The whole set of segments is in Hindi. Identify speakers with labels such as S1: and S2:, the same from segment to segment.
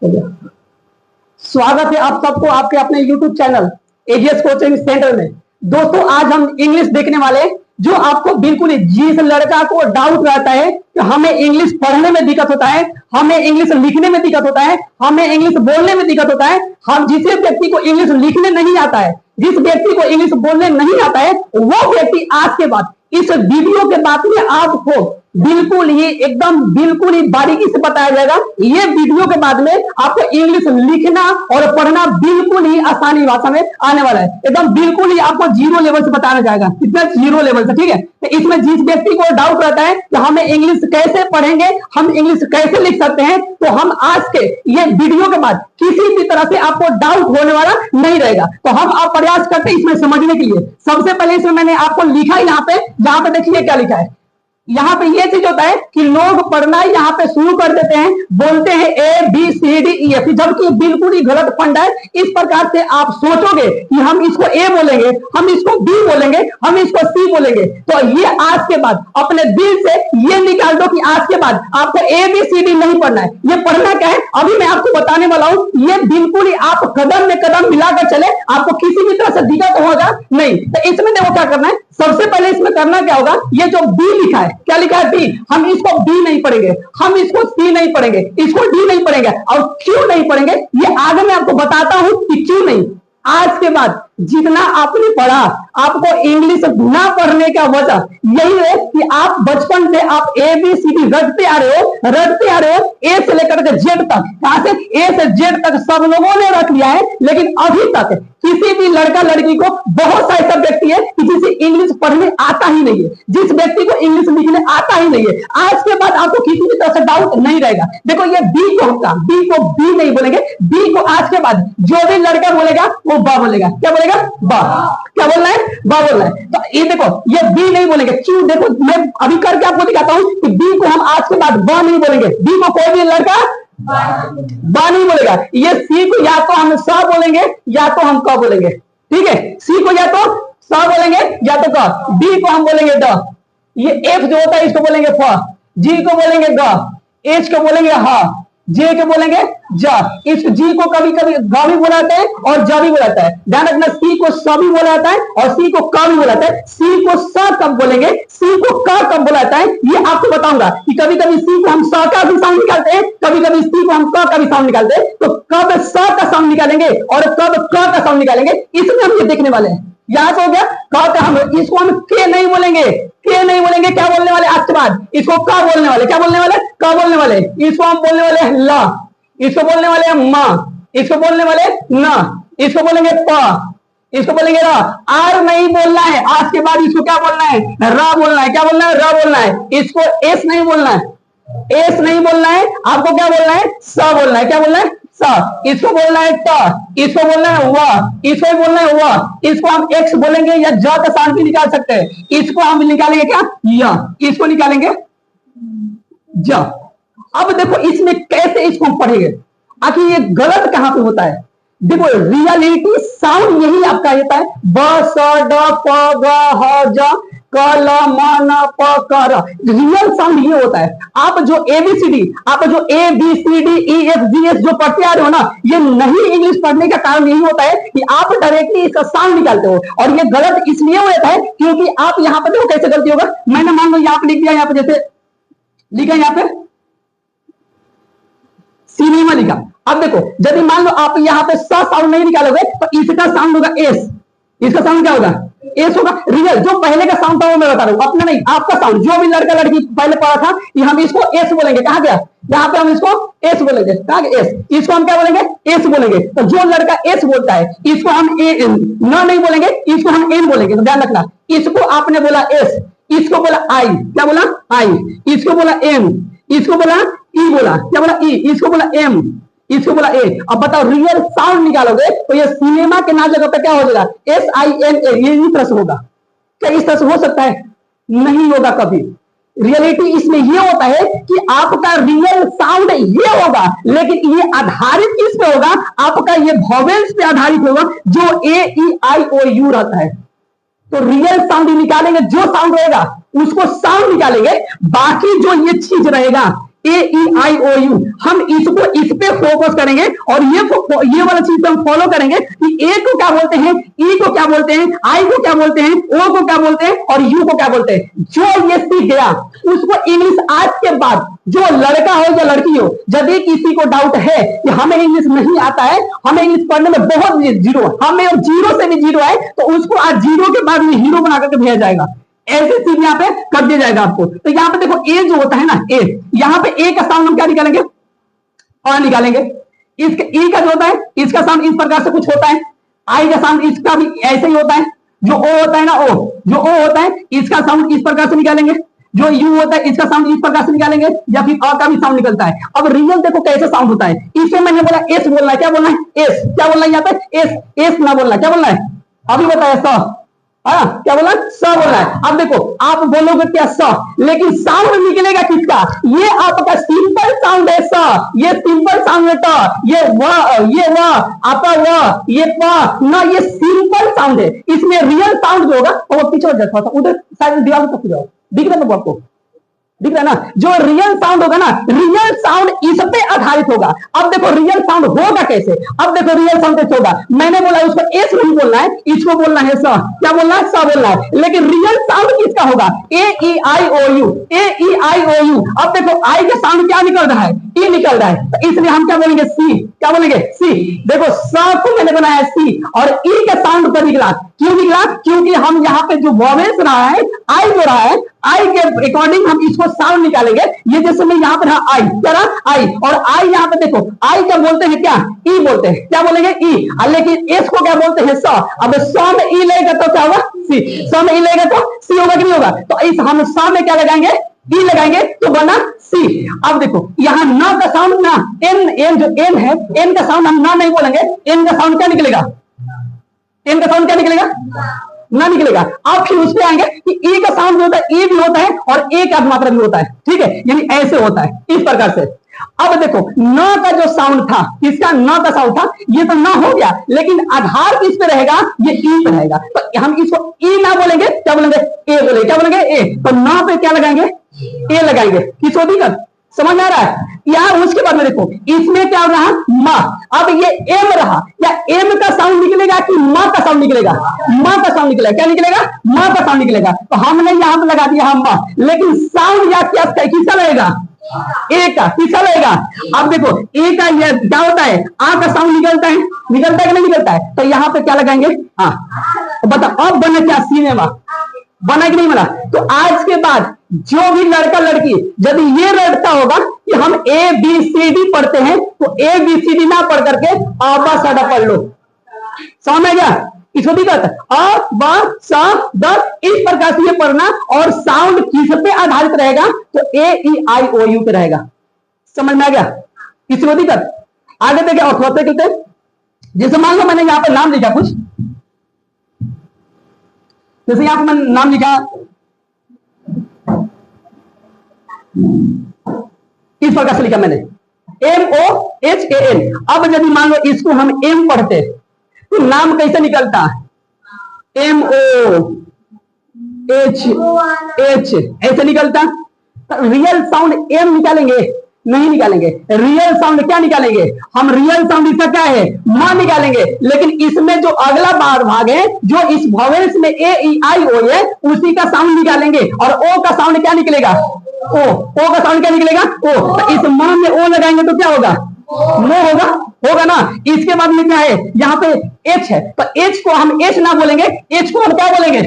S1: हो गया। स्वागत है आप सबको आपके अपने YouTube channel AGS coaching centre में। दोस्तों आज हम इंग्लिश देखने वाले, जो आपको बिल्कुल ही, जिस लड़का को डाउट रहता है कि हमें इंग्लिश पढ़ने में दिक्कत होता है, हमें इंग्लिश लिखने में दिक्कत होता है, हमें इंग्लिश बोलने में दिक्कत होता है, हम जिस व्यक्ति को इंग्लिश लिखने नहीं आता है, जिस व्यक्ति को इंग्लिश बोलने नहीं आता है, वो व्यक्ति आज के बाद इस वीडियो के बाद में आपको बिल्कुल ही एकदम बिल्कुल ही बारीकी से बताया जाएगा। ये वीडियो के बाद में आपको इंग्लिश लिखना और पढ़ना बिल्कुल ही आसानी भाषा में आने वाला है। एकदम बिल्कुल ही आपको जीरो लेवल से बताया जाएगा। कितना जीरो लेवल से, ठीक है। तो इसमें जिस व्यक्ति को डाउट रहता है कि हमें इंग्लिश कैसे पढ़ेंगे, हम इंग्लिश कैसे लिख सकते हैं, तो हम आज के ये वीडियो के बाद किसी भी तरह से आपको डाउट होने वाला नहीं रहेगा। तो हम आप प्रयास करते हैं इसमें समझने के लिए। सबसे पहले इसमें मैंने आपको लिखा है, यहाँ पे देखिए क्या लिखा है। यहाँ पे ये चीज होता है कि लोग पढ़ना यहाँ पे शुरू कर देते हैं, बोलते हैं A B C D E F, जबकि बिल्कुल ही गलत फंड है। इस प्रकार से आप सोचोगे कि हम इसको ए बोलेंगे, हम इसको बी बोलेंगे, हम इसको सी बोलेंगे, तो ये आज के बाद अपने दिल से ये निकाल दो कि आज के बाद आपको ए बी सी डी नहीं पढ़ना है। ये पढ़ना क्या है अभी मैं आपको बताने वाला हूं। ये बिल्कुल ही आप कदम में कदम मिलाकर चले, आपको किसी भी तरह से दिक्कत होगा नहीं। तो इसमें देखो क्या करना है। सबसे पहले इसमें करना क्या होगा, ये जो बी लिखा है, क्या लिखा है बी, हम इसको बी नहीं पढ़ेंगे, हम इसको सी नहीं पढ़ेंगे, इसको डी नहीं पढ़ेंगे। और क्यों नहीं पढ़ेंगे ये आगे मैं आपको बताता हूं कि क्यों नहीं। आज के बाद जितना आपने पढ़ा, आपको इंग्लिश ना पढ़ने का वजह यही है कि आप बचपन से आप ए बी सी डी रटते आ रहे हो, ए से लेकर के जेड तक, कहां से ए से जेड तक सब लोगों ने रख लिया है। लेकिन अभी तक किसी भी लड़का लड़की को, बहुत सा ऐसा व्यक्ति है कि जिसे इंग्लिश पढ़ने आता ही नहीं है, जिस व्यक्ति को इंग्लिश लिखने आता ही नहीं है। आज के बाद आपको किसी भी तरह से डाउट नहीं रहेगा। देखो ये बी को होगा, बी को बी नहीं बोलेंगे, बी को आज के बाद जो भी लड़का बोलेगा वो बा बोलेगा। क्या बोलेगा? बा। क्या बोलना है? बा बोलना है। तो ये देखो ये बी नहीं बोलेंगे। क्यों? देखो मैं अभी करके आपको दिखाता हूं कि बी को हम आज के बाद बा नहीं बोलेंगे। बी को कोई भी लड़का बा नहीं बोलेगा। ये सी को या तो हम सा बोलेंगे या तो हम क बोलेंगे, ठीक है। सी को या तो सा बोलेंगे या तो क। डी को हम बोलेंगे ड। ये एफ जो होता है इसको बोलेंगे फ। जी को बोलेंगे ग। एच को बोलेंगे हा। जे को बोलेंगे जा। इस जी को कभी कभी ग भी बोला जाता है और जा भी बोला जाता है। ध्यान रखना, सी को स भी बोला जाता है और सी को क भी बोला जाता है। सी को स कब बोलेंगे, सी को क कब बोला जाता है, ये आपको बताऊंगा कि कभी कभी सी को हम स का भी साउंड निकालते हैं, कभी कभी सी को हम क का भी साउंड निकालते हैं। तो कब स का साउंड निकालेंगे और कब क का साउंड निकालेंगे, इसमें हम ये देखने वाले हैं। यहां से हो गया क का। हम इसको हम के नहीं बोलेंगे, के नहीं बोलेंगे। क्या बोलने वाले आज के बाद? इसको का बोलने वाले। क्या बोलने वाले? का बोलने वाले। इसको हम बोलने वाले हैं ला, इसको बोलने वाले हैं मा, इसको बोलने वाले ना, इसको बोलेंगे प, इसको बोलेंगे रा। आर नहीं बोलना है आज के बाद, इसको क्या बोलना है? रा बोलना है। क्या बोलना है? रा बोलना है। इसको एस नहीं बोलना है, एस नहीं बोलना है। आपको क्या बोलना है? स बोलना है। क्या बोलना है? सा। इसको बोलना है ट, इसको बोलना है व, इसको बोलना है व। इसको हम एक्स बोलेंगे या ज का साउंड भी निकाल सकते हैं। इसको हम निकालेंगे क्या? या। इसको निकालेंगे ज। अब देखो इसमें कैसे इसको हम पढ़ेंगे, आखिर ये गलत कहां पे होता है। देखो रियलिटी साउंड यही आपका होता है, ब स ड प ग ह ज क ल म न प क र। रियल साउंड ये होता है। आप जो एबीसीडी, आप जो A B C D E F G S जो पढ़ते आ रहे हो ना, ये नहीं इंग्लिश पढ़ने का कारण यही होता है कि आप डायरेक्टली इसका साउंड निकालते हो। और ये गलत इसलिए होता है क्योंकि आप यहाँ पे देखो कैसे गलती होगा। मैंने मान लो यहाँ पे लिख दिया, यहाँ पे जैसे लिखा यहाँ पे सिनेमा लिखा। अब देखो यदि मान लो आप यहाँ पे स साउंड नहीं निकालोगे तो इसका साउंड होगा एस। इसका साउंड क्या होगा? एस होगा। रियल जो पहले का साउंड था वो मैं बता रहा हूँ, अपना नहीं आपका साउंड। जो भी लड़का लड़की पहले पढ़ा था कि हम इसको एस बोलेंगे, कहा गया? यहाँ पे हम इसको एस बोलेंगे। कहा गया एस, इसको हम क्या बोलेंगे? एस बोलेंगे। तो जो लड़का एस बोलता है इसको हम ए एन न नहीं बोलेंगे, इसको हम एन बोलेंगे। तो ध्यान रखना, इसको आपने बोला एस, इसको बोला आई। क्या बोला? आई। इसको बोला एम, इसको बोला ई, बोला क्या बोला? ई। इसको बोला एम, इसको बोला ए। अब बताओ रियल साउंड निकालोगे तो ये सिनेमा के ना जगह पे क्या हो जाएगा? S I N A. ये इस तरह से होगा क्या? इस तरह से हो सकता है? नहीं होगा कभी। रियलिटी इसमें ये होता है कि आपका रियल साउंड ये होगा, लेकिन ये आधारित किस पे होगा? आपका ये वॉवेल्स पे आधारित होगा, जो ए ई आई ओ यू रहता है। तो रियल साउंड निकालेंगे, जो साउंड रहेगा उसको साउंड निकालेंगे, बाकी जो ये चीज रहेगा ए ई आई ओ यू, हम इसको इस पे फोकस करेंगे और ये वाला चीज हम फॉलो करेंगे कि ए को क्या बोलते हैं, ई को क्या बोलते हैं, आई को क्या बोलते हैं, ओ को क्या बोलते हैं और यू को क्या बोलते हैं। जो ये सीख गया उसको इंग्लिश आज के बाद, जो लड़का हो या लड़की हो, यदि किसी को डाउट है कि हमें इंग्लिश नहीं आता है, हमें इंग्लिश पढ़ने में बहुत जीरो, हमें जीरो से भी जीरो है, तो उसको आज जीरो के बाद में हीरो बना करके भेजा जाएगा। ऐसे चीज यहाँ पे कर दिया जाएगा आपको। तो यहाँ पे देखो ए जो होता है ना, ए, यहाँ पे ए का साउंड हम क्या निकालेंगे, और निकालेंगे। इसका ई का जो होता है, इसका साउंड इस प्रकार से कुछ होता है। आई का साउंड इसका भी ऐसे ही होता है। जो ओ होता है ना, ओ, जो ओ होता है इसका साउंड इस प्रकार से निकालेंगे। जो यू होता है इसका साउंड इस प्रकार से निकालेंगे, या फिर अ का भी साउंड निकलता है। अब रियल देखो कैसे साउंड होता है। इसमें मैंने बोला एस बोलना है, क्या बोलना है, एस, क्या बोलना है यहाँ पे, एस, एस ना बोलना, क्या बोलना है, अभी बताया स, क्या बोला, स बोला है। अब देखो आप बोलोगे क्या स, लेकिन साउंड निकलेगा किसका, ये आपका सिंपल साउंड है स, ये सिंपल साउंड है ट, ये व आपका व, ये प ना, ये सिंपल साउंड है। इसमें रियल साउंड जो होगा वो पीछे हो जाता, उधर साइड दीवार को जाओ, दिख रहा है आपको, दिख रहा है ना। जो रियल साउंड होगा ना, रियल साउंड इस पे आधारित होगा। अब देखो रियल साउंड होगा कैसे, अब देखो रियल साउंड कैसे होगा। मैंने बोला उसको एस नहीं बोलना है, इसको बोलना है स, क्या बोलना है, स बोलना है। लेकिन रियल साउंड किसका होगा, ए ई आई ओ you, A E I O you. अब देखो आई का साउंड क्या निकल रहा है, ई निकल रहा है, तो इसलिए हम क्या बोलेंगे, सी, क्या बोलेंगे, सी। देखो स को मैंने बनाया सी, और ई का साउंड पर निकला, क्यों निकला, क्योंकि हम यहाँ पे जो वॉवेल्स रहा है, आई जो रहा है, आई के अकॉर्डिंग हम इसको साउंड निकालेंगे। ये जैसे मैं यहाँ पर रहा आई, क्या रहा आई, और आई यहाँ पे देखो आई क्या बोलते हैं, क्या ई बोलते हैं, क्या बोलेंगे, ई। लेकिन एस को क्या बोलते हैं, स। अब स में ई लगेगा तो क्या होगा, सी, स में ई लगेगा तो सी होगा कि नहीं होगा। तो इस हम स में क्या लगाएंगे, ई लगाएंगे तो बना सी। अब देखो यहाँ न का साउंड ना, एन, एन जो एन है, एन का साउंड हम ना नहीं बोलेंगे, एन का साउंड क्या निकलेगा, एन का साउंड क्या निकलेगा, ना निकलेगा। अब फिर उस पे आएंगे कि ई का साउंड जो होता है, ई भी होता है और ए का मात्रा भी होता है, ठीक है, यानी ऐसे होता है, इस प्रकार से। अब देखो न का जो साउंड था, इसका न का साउंड था, ये तो न हो गया, लेकिन आधार किस पे रहेगा, ये ई पे रहेगा। तो हम इसको ई ना बोलेंगे, क्या बोलेंगे, ए बोलेंगे, क्या बोलेंगे, ए। तो न पे क्या लगाएंगे, ए लगाएंगे, किस होती कर, समझ आ रहा है। यहाँ उसके बाद में देखो इसमें क्या रहा, माँ। अब ये एम रहा, या एम का साउंड निकलेगा कि माँ का साउंड निकलेगा, माँ का साउंड निकलेगा, क्या निकलेगा, माँ का साउंड निकलेगा। तो हमने यहाँ पे लगा दिया हम माँ, लेकिन साउंड या क्या किसका लगेगा, ए का, किसका लगेगा। अब देखो ए का ये क्या होता है, आ का साउंड निकलता है, निकलता है कि नहीं निकलता है। तो यहाँ पे क्या लगाएंगे, बताओ अब बने क्या, सिनेमा बना कि नहीं बना। तो आज के बाद जो भी लड़का लड़की यदि ये रटता होगा कि हम ए बी सी डी पढ़ते हैं, तो ए बी सी डी ना पढ़ करके आबा साडा पढ़ लो, समझ में गया। इसको दिक्कत अ ब स द, इस प्रकार से ये पढ़ना, और साउंड किस पे आधारित रहेगा, तो ए ई आई ओ यू पे रहेगा, समझ में आ गया। किसी को दिक्कत, आगे देखे और थोड़े कहते, जैसे मान लो मैंने यहाँ पे नाम लिखा कुछ, जैसे यहां पर मैंने नाम लिखा इस प्रकार से लिखा मैंने, M O H A N. अब यदि मान लो इसको हम एम पढ़ते तो नाम कैसे निकलता, एम ओ एच एच ऐसे निकलता। रियल साउंड एम निकालेंगे, नहीं निकालेंगे। रियल साउंड क्या निकालेंगे हम, रियल साउंड इसका क्या है, मां निकालेंगे। लेकिन इसमें जो अगला भाग है, जो इस वॉवेल्स में ए ई आई ओ है, उसी का साउंड निकालेंगे, और ओ का साउंड क्या निकलेगा, ओ का साउंड क्या निकलेगा, ओ। तो इस मां में ओ लगाएंगे तो क्या होगा, नो होगा, होगा ना। इसके बाद में क्या है, यहाँ पे एच है, तो एच को हम एच ना बोलेंगे, एच को हम क्या बोलेंगे,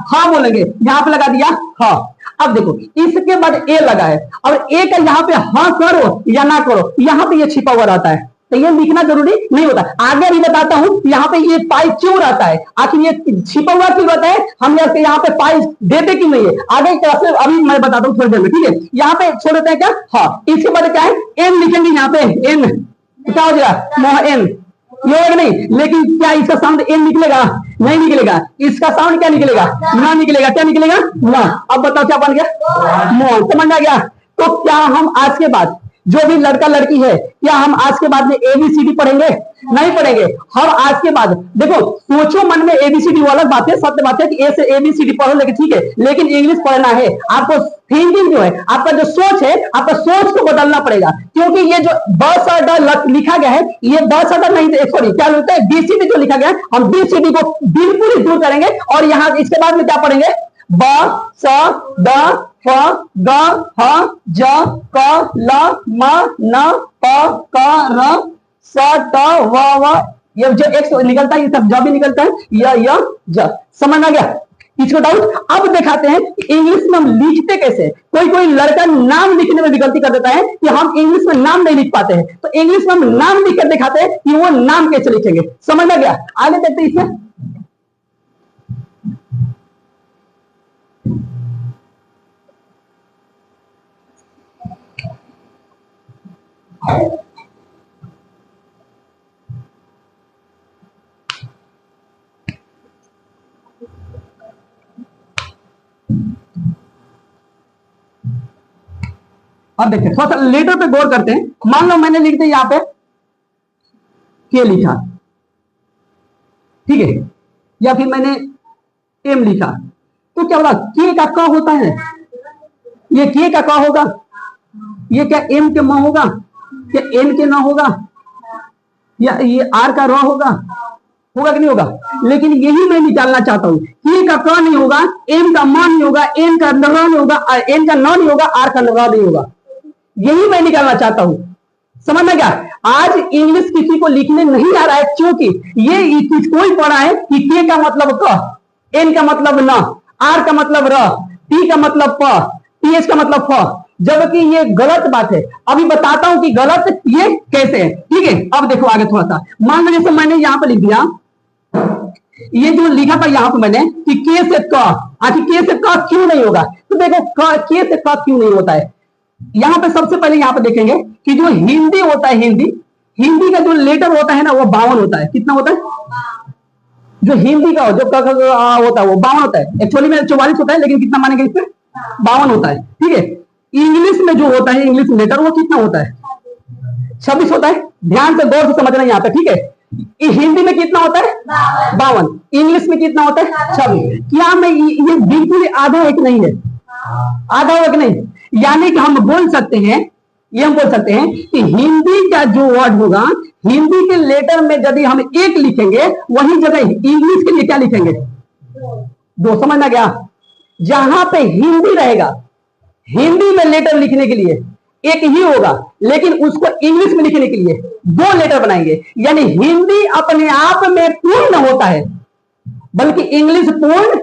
S1: हाँ बोलेंगे। यहाँ पे लगा दिया हाँ। अब देखो इसके बाद ए लगा है, और ए का यहाँ पे हाँ करो या ना करो, यहाँ पे ये छिपा हुआ रहता है, तो ये लिखना जरूरी नहीं होता। आगे भी बताता हूं यहाँ पे ये पाई क्यों रहता है, आखिर ये छिपा हुआ क्यों रहता है, हम यहाँ पे पाई देते क्यों नहीं है, आगे क्लास में अभी मैं बताता हूँ थोड़ी देर में, ठीक है। यहाँ पे छोड़ देते हैं क्या, हाँ। इसके बाद क्या है, एन लिखेंगे यहाँ पे, एन क्या हो जाएगा, मोह एन, ये होगा नहीं। लेकिन क्या इसका साउंड एन निकलेगा, नहीं निकलेगा। इसका साउंड क्या निकलेगा, ना निकलेगा, क्या निकलेगा, ना। अब बताओ क्या बन गया, मोह, समझ आ गया। तो क्या हम आज के बाद जो भी लड़का लड़की है, क्या हम आज के बाद में एबीसीडी पढ़ेंगे? नहीं पढ़ेंगे। हम आज के बाद देखो, सोचो मन में एबीसीडी वाला बात है, सत्य बात है कि ए से एबीसीडी पढ़ो, लेकिन ठीक है, लेकिन इंग्लिश पढ़ना है आपको। थिंकिंग जो है, आपका जो सोच है, आपका सोच को बदलना पड़ेगा, क्योंकि ये जो ब स ड लिखा गया है, ये ब स ड नहीं, सॉरी क्या बोलते हैं, बीसीडी जो लिखा गया है, हम बीसीडी को बिल्कुल ही दूर करेंगे और यहाँ इसके बाद में क्या पढ़ेंगे? ब स द फ ग ह ज क ल म न प क र स ट व ये जो एक निकलता है, ये सब ज भी निकलता है, य ज। समझ आ गया? इसको डाउट? अब दिखाते हैं कि इंग्लिश में हम लिखते कैसे। कोई कोई लड़का नाम लिखने में भी गलती कर देता है कि हम इंग्लिश में नाम नहीं लिख पाते हैं, तो इंग्लिश में हम नाम लिख कर दिखाते हैं कि वो नाम कैसे लिखेंगे। समझ आ गया? आगे देखते हैं इसमें। अब देखते हैं, थोड़ा सा लेटर पे गौर करते हैं। मान लो मैंने लिख दिया यहां पे के लिखा, ठीक है, या फिर मैंने एम लिखा, तो क्या बोला? के का क होता है, ये के का क होगा, ये क्या एम के म होगा, क्या एन के न होगा, या ये आर का र होगा, होगा कि नहीं होगा? लेकिन यही मैं निकालना चाहता हूं, के का क नहीं होगा, एम का म नहीं होगा, एन का न नहीं होगा, एन का न नहीं होगा, आर का न नहीं होगा, यही मैं निकालना चाहता हूं। समझ में क्या? आज इंग्लिश किसी को लिखने नहीं आ रहा है, क्योंकि ये किसको ही पढ़ा है कि के का मतलब क, एन का मतलब न, आर का मतलब र, टी का मतलब प, टीएच का मतलब फ, जबकि ये गलत बात है। अभी बताता हूं कि गलत ये कैसे है, ठीक है? अब देखो आगे थोड़ा सा, मान लो जैसे मैंने यहां पर लिख दिया, ये जो लिखा था यहां पर मैंने कि के से क, आखिर के से क क्यों नहीं होगा? तो देखो के से क क्यों नहीं होता है, यहां पे सबसे पहले यहां पे देखेंगे कि जो हिंदी होता है, हिंदी का जो लेटर होता है ना, वो 52 होता है। कितना होता है? जो हिंदी का जो होता है वो 52 होता है। एक्चुअली में 44 होता है, लेकिन कितना मानेंगे इसमें? 52 होता है, ठीक है। इंग्लिश में जो होता है इंग्लिश लेटर, वो कितना होता है? 26 होता है। ध्यान से गौर से समझना यहाँ पे, ठीक है। हिंदी में कितना होता है? 52। इंग्लिश में कितना होता है? 26। क्या मैं ये बिल्कुल आधा एक नहीं है? आधा एक नहीं, यानी कि हम बोल सकते हैं, ये हम बोल सकते हैं कि हिंदी का जो वर्ड होगा, हिंदी के लेटर में यदि हम एक लिखेंगे, वही जगह इंग्लिश के लिए क्या लिखेंगे? 2। समझना गया? जहां पे हिंदी रहेगा, हिंदी में लेटर लिखने के लिए एक ही होगा, लेकिन उसको इंग्लिश में लिखने के लिए 2 लेटर बनाएंगे। यानी हिंदी अपने आप में पूर्ण होता है, बल्कि इंग्लिश पूर्ण,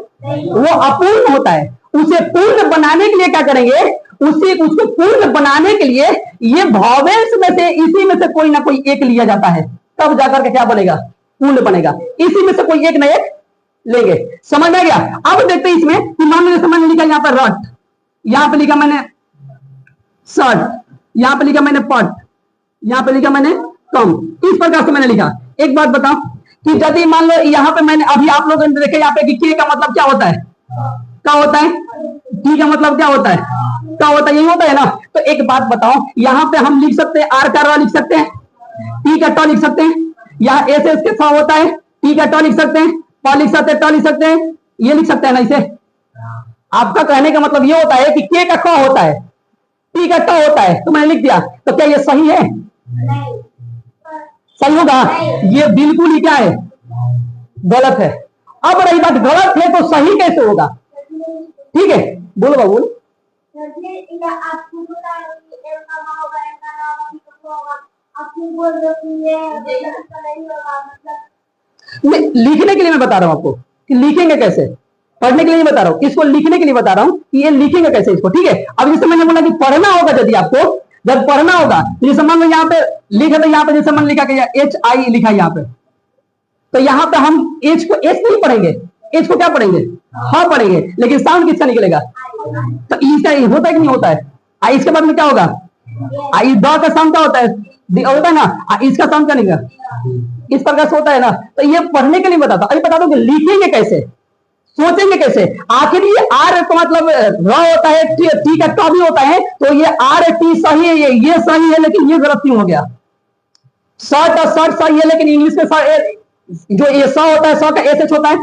S1: वो अपूर्ण होता है। उसे पूर्ण बनाने के लिए क्या करेंगे? उसको पूर्ण बनाने के लिए ये वॉवेल्स में से, इसी में से कोई ना कोई एक लिया जाता है, तब जाकर के क्या बनेगा? पूर्ण बनेगा। इसी में से कोई एक ना एक लेंगे। समझ में गया? अब देखते हैं इसमें कि मान लो जैसे मैंने लिखा यहाँ पर रट, यहाँ पे लिखा मैंने शर्ट, यहाँ पे लिखा मैंने पट, यहाँ पे लिखा मैंने कम, इस प्रकार से मैंने लिखा। एक बात बताओ कि यदि मान लो यहाँ पे मैंने अभी आप लोगों ने देखे यहाँ पे कि के का मतलब क्या होता है? क्या होता है? टी का मतलब क्या होता है? क्या होता है? यही होता है ना। तो एक बात बताओ, यहाँ पे हम लिख सकते हैं आर का र लिख सकते हैं, टी का ट लिख सकते हैं, यहाँ एस एस के स होता है, टी का ट लिख सकते हैं, प लिख सकते हैं, ट लिख सकते हैं, ये लिख सकते हैं ना इसे। आपका कहने का मतलब ये होता है कि के का क होता है, टी का ट होता है, तो मैंने लिख दिया, तो क्या ये सही है? सही होगा? ये बिल्कुल ही क्या है? गलत है। अब रही बात गलत है तो सही कैसे होगा? ठीक है, बोलो बाबू। लिखने के लिए मैं बता रहा हूं आपको कि लिखेंगे कैसे, पढ़ने के लिए नहीं बता रहा हूं, इसको लिखने के लिए बता रहा हूं कि ये लिखेंगे कैसे इसको। ठीक है, अब जैसे मैंने बोला कि पढ़ना होगा, यदि आपको जब पढ़ना होगा, जैसे मान लो यहाँ पे लिखा था, यहाँ पे जैसे मन लिखा गया HI लिखा यहाँ पे, तो यहाँ पे हम एच को एच नहीं पढ़ेंगे, एच को क्या पढ़ेंगे? हाँ पढ़ेंगे, लेकिन साउंड किसका निकलेगा? तो इसका होता है कि नहीं होता है? आई इसके बाद में क्या होगा? आई द का साउंड क्या होता है? होता है ना। इसका साउंड क्या निकलेगा? इस प्रकार से होता है ना। तो ये पढ़ने के लिए बताता, अभी बता दो कि लिखेंगे कैसे। सोचेंगे कैसे? आखिर ये आर तो मतलब र होता है, टी का ट भी होता है, तो ये आर टी सही है, ये सही है, लेकिन ये गलत क्यों हो गया? शर्ट सही है, लेकिन इंग्लिश में जो ये स होता है, स का एस एच होता है,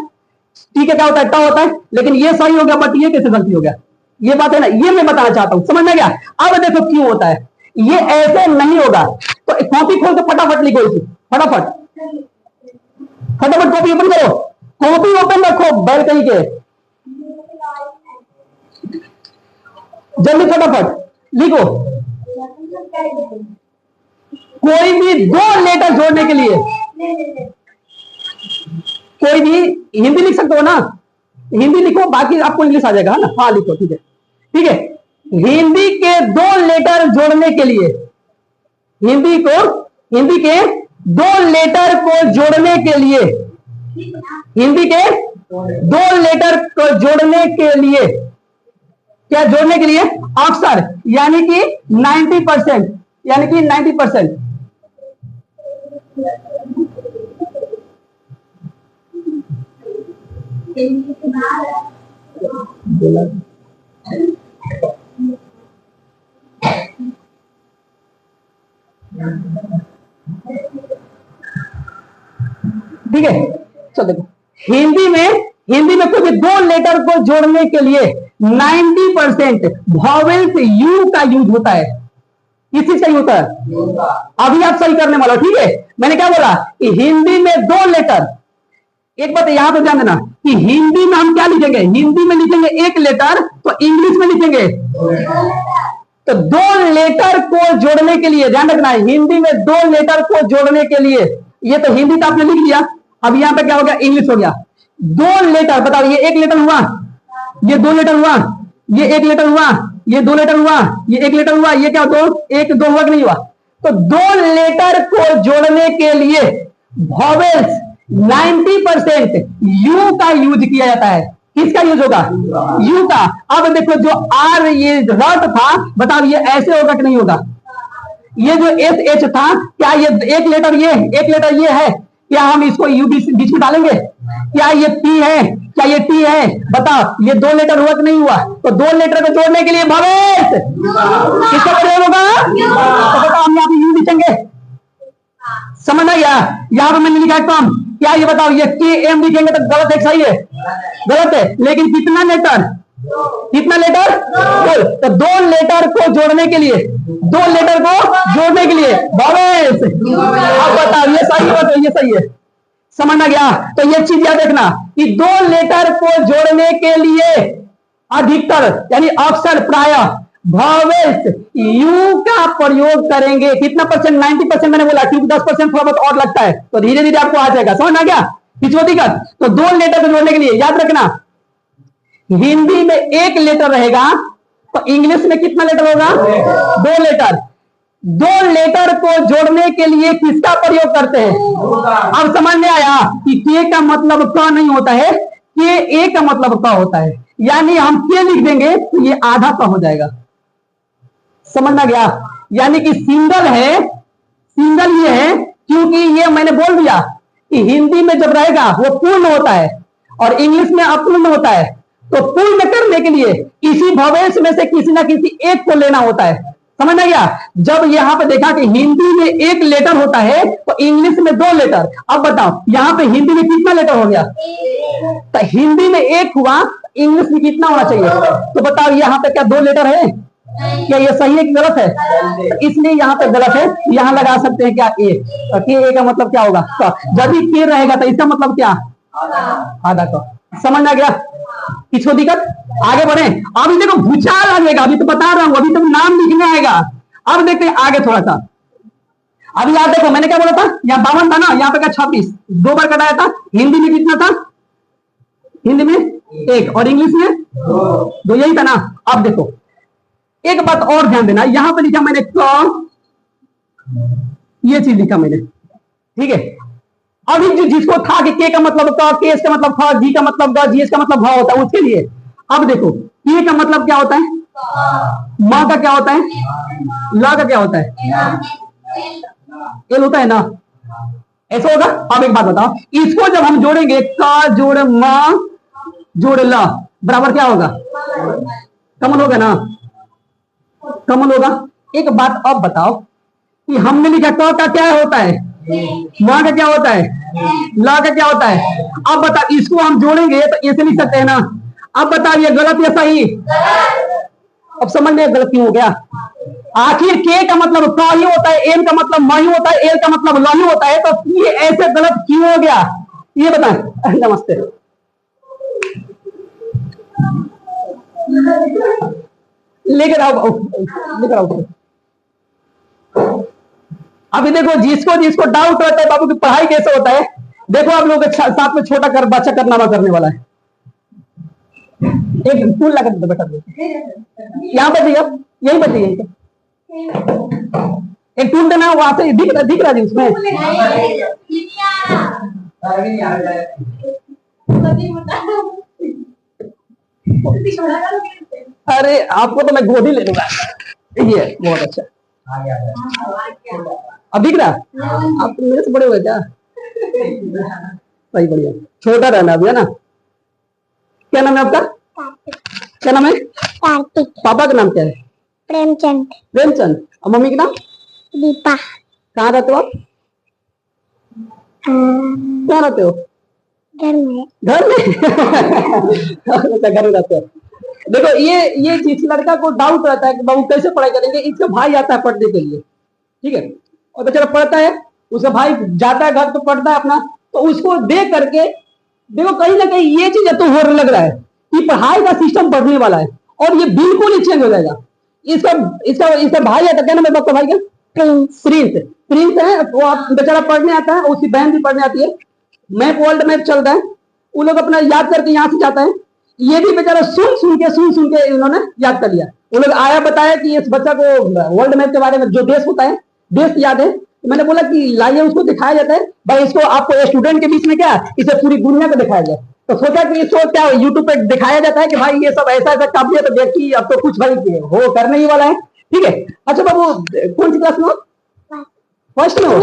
S1: टी का क्या होता है, ट होता है, लेकिन ये सही हो गया, बट ये कैसे गलती हो गया? ये बात है ना, ये मैं बताना चाहता हूं, समझ में गया? अब देखो क्यों होता है, ये ऐसे नहीं होगा। तो कॉपी खोल के फटाफट लिखो इसे, फटाफट फटाफट कॉपी ओपन करो, कॉपी ओपन रखो, बैल कहीं के, जल्दी फटाफट लिखो। कोई भी दो लेटर जोड़ने के लिए, कोई भी, हिंदी लिख सकते हो ना, हिंदी लिखो, बाकी आपको इंग्लिश आ जाएगा, है ना? हाँ लिखो, ठीक है, ठीक है। हिंदी के दो लेटर जोड़ने के लिए, हिंदी के दो लेटर को जोड़ने के लिए, हिंदी के दो लेटर को जोड़ने के लिए, क्या जोड़ने के लिए? अक्षर, यानी कि 90%, यानी कि 90%। ठीक है, चलो देखो, हिंदी में कोई भी दो लेटर को जोड़ने के लिए 90% वॉवेल्स यू का यूज होता है। किस चीज का यूज होता है? अभी आप सही करने वाला, ठीक है? मैंने क्या बोला कि हिंदी में दो लेटर, एक बात यहां पे ध्यान देना कि हिंदी में हम क्या लिखेंगे, हिंदी में लिखेंगे एक लेटर, तो इंग्लिश में लिखेंगे तो दो लेटर को जोड़ने के लिए, ध्यान रखना है, हिंदी में दो लेटर को जोड़ने के लिए, ये तो हिंदी तो आपने लिख दिया, अब यहां पे क्या हो गया, इंग्लिश हो गया। दो लेटर, बताओ, ये एक लेटर हुआ, ये दो लेटर हुआ, ये एक लेटर हुआ, ये दो लेटर हुआ, ये एक लेटर हुआ, ये क्या दो, एक दो हुआ कि नहीं हुआ? तो दो लेटर को जोड़ने के लिए वॉवेल्स 90% यू का यूज किया जाता है। किसका यूज होगा? यू का। अब देखो, जो आर ये रट था, बताओ ये ऐसे होगा कि नहीं होगा? ये जो एस एच था, क्या ये एक लेटर ये है, क्या हम इसको यू बीच में डालेंगे? क्या ये पी है, क्या ये टी है? बताओ, ये दो लेटर हुआ कि नहीं हुआ? तो दो लेटर को जोड़ने के लिए भवेश किसका प्रयोग होगा? तो बताओ, हम यहाँ पे यू लिखेंगे, समझ आ गया? यहाँ पे मैंने लिखा है कम, क्या ये बताओ, ये के एम लिखेंगे तो गलत है, सही है? गलत है, लेकिन कितना लेटर, कितना लेटर? दो। तो दो लेटर को जोड़ने के लिए, दो लेटर को जोड़ने के लिए भवेश, अब बताओ ये सही है, तो ये सही है, समझ आ गया? तो ये चीज याद रखना कि दो लेटर को जोड़ने के लिए अधिकतर, यानी अक्सर प्रायः वॉवेल्स यू का प्रयोग करेंगे। कितना परसेंट? 90% मैंने बोला, क्योंकि 10% थोड़ा बहुत और लगता है, तो धीरे धीरे आपको आ जाएगा, समझ आ गया? किसी दिक्कत? तो दो लेटर को जोड़ने के लिए याद रखना, हिंदी में एक लेटर रहेगा, तो इंग्लिश में कितना लेटर होगा? दो लेटर। दो लेटर को जोड़ने के लिए किसका प्रयोग करते हैं? अब समझ में आया कि के का मतलब क नहीं होता है, के ए का मतलब क होता है, यानी हम के लिख देंगे तो ये आधा क हो जाएगा, समझ में गया? यानी कि सिंगल है, सिंगल ये है क्योंकि ये मैंने बोल दिया कि हिंदी में जब रहेगा वो पूर्ण होता है और इंग्लिश में अपूर्ण होता है, तो पूर्ण करने के लिए इसी भवेश में से किसी ना किसी एक को लेना होता है, समझ में गया? जब यहां पे देखा कि हिंदी में एक लेटर होता है तो इंग्लिश में दो लेटर, अब बताओ यहां पे हिंदी में कितना लेटर हो गया? तो हिंदी में एक हुआ, इंग्लिश में कितना होना चाहिए? तो बताओ यहां पे क्या दो लेटर है? क्या ये सही है कि गलत है? तो इसलिए यहाँ पे गलत है, यहाँ लगा सकते हैं क्या ए, तो के ए का मतलब क्या होगा? तो जब भी के रहेगा तो इसका मतलब क्या? आधा का। समझ में आ गया? किसको दिक्कत? आगे बढ़े। अभी देखो भूचाल आ जाएगा, अभी तो बता रहा हूं, अभी तो नाम लिखने आएगा। अब देखते हैं आगे थोड़ा सा। अभी याद देखो मैंने क्या बोला था, यहाँ 52 था ना, यहाँ पे क्या 26, दो बार कटाया था। हिंदी में कितना था? हिंदी में एक, और इंग्लिश में दो, यही था ना? अब देखो एक बात और ध्यान देना, यहां पे लिखा मैंने क, ये चीज लिखा मैंने, ठीक है? अभी जो जिसको था कि के का मतलब क, के का मतलब ख, जी का मतलब ग, जी का मतलब भ होता है, उसके लिए अब देखो के का मतलब क्या होता है? म का क्या होता है? ल का क्या होता है? एल होता है ना? ऐसा होगा। अब एक बात बताओ, इसको जब हम जोड़ेंगे क जोड़ म जोड़ ल बराबर क्या होगा? कमल होगा ना, कमल होगा। एक बात अब बताओ कि हमने लिखा क का क्या होता है, म का क्या होता है, ल का क्या होता है। अब बता, इसको हम जोड़ेंगे तो ऐसे लिख सकते हैं ना। अब बताओ ये गलत या सही? अब समझ में गलत क्यों हो गया? आखिर के का मतलब क ही होता है, एम का मतलब म ही होता है, एल का मतलब ल ही होता है, तो ये ऐसे गलत क्यों हो गया ये बताएं। नमस्ते। लेकर आओ, लेकर आओ। अभी देखो, जिसको जिसको डाउट रहता है बाबू की पढ़ाई कैसे होता है, देखो आप लोग साथ में छोटा कर बच्चा करनामा करने वाला है। एक टूल लगा दो बेटा, यहाँ पर दिया, यही पर दिया, एक टूल देना, वहां से दिख रहा है उसमें। अरे आपको तो मैं गोदी ले लूंगा, ये बहुत अच्छा। अब दिख रहा? आप तो मेरे से बड़े हुए क्या? सही, बढ़िया। छोटा रहना अभी, है ना। क्या नाम है आपका? क्या नाम है? कार्तिक। पापा का नाम क्या है? प्रेमचंद। प्रेमचंद। और मम्मी का नाम? दीपा। कहाँ रहते हो आप? कहाँ रहते हो? घर में। घर में? घर में रहते हो। देखो ये जिस लड़का को डाउट रहता है कि बाबू कैसे पढ़ाई करेंगे, इसका भाई आता है पढ़ने के लिए, ठीक है, और बेचारा पढ़ता है, उसका भाई जाता है घर तो पढ़ता है अपना, तो उसको देख करके देखो कहीं ना कहीं ये चीज तो हो लग रहा है कि पढ़ाई का सिस्टम बढ़ने वाला है और ये बिल्कुल ही चेंज हो जाएगा। इसका इसका इसका भाई है, क्या नाम है आपका भाई का? प्रिंस। प्रिंस, प्रिंस है, वो आप बेचारा पढ़ने आता है, उसकी बहन भी पढ़ने आती है, मैप वर्ल्ड मैप चल रहा है, वो लोग अपना याद करके यहाँ से जाता है, ये भी बेचारा सुन सुन के इन्होंने याद कर लिया। वो लोग आया बताया कि इस बच्चा को वर्ल्ड मैप के बारे में, जो देश होता है, देश याद है, तो मैंने बोला कि लाइए उसको दिखाया जाता है भाई, इसको आपको स्टूडेंट के बीच में क्या इसे पूरी दुनिया को दिखाया जाए, तो सोचा कि इसको क्या यूट्यूब पे दिखाया जाता है कि भाई ये सब ऐसा ऐसा काबिलियत तो देखिए, अब तो कुछ भाई हो करने ही वाला है, ठीक है। अच्छा बाबू, कौन सी क्लास में हो? फर्स्ट में हो?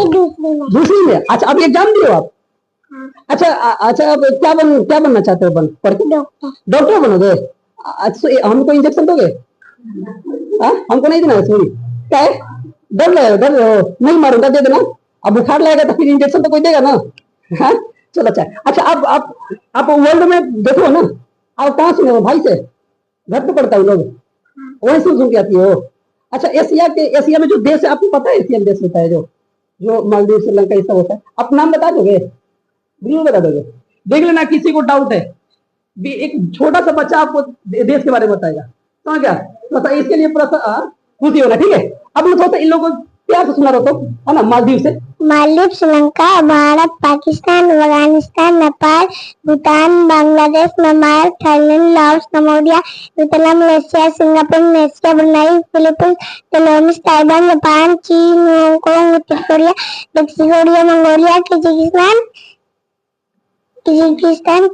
S1: दूसरी में। अच्छा, अब एग्जाम दिए हो आप? अच्छा अच्छा, अब क्या बनना चाहते हो? बन पढ़ के डॉक्टर बनोगे? अच्छा, हमको इंजेक्शन दोगे? हमको नहीं देना? सॉरी, क्या है, डर रहे हो? नहीं मारूंगा, दे देना। अब बुखार लगेगा तो फिर इंजेक्शन तो कोई देगा ना। हाँ चलो, अच्छा अच्छा। आप वर्ल्ड में देखो ना, आप कहाँ सुने हो? भाई से घर पे पढ़ता हूँ लोग, वही सुन के आती हो। अच्छा, एशिया में जो देश है आपको पता है, एशियन देश होता है जो मालदीव श्रीलंका ये सब होता है, आप नाम बता दोगे? बिल्कुल बता दोगे। देख लेना, किसी को डाउट है, एक छोटा सा बच्चा आपको देश के बारे में बताएगा, समझ गया? तो इसके लिए पूरा खुशी होना, ठीक है। अब मैं थोड़ा इन लोगों को प्यार से सुना रहा हूँ, है ना। मालदीव से, Maldives, Sri Lanka, Bharat, Pakistan, Afghanistan, Nepal, Bhutan, Bangladesh, Myanmar, Thailand, Laos, Cambodia, Vietnam, Malaysia, Singapore, Malaysia, Brunei, Philippines, Philippines, Taiwan, Japan, चीन, हांगकांग, उत्तर कोरिया, दक्षिण Korea, Mongolia, Kyrgyzstan,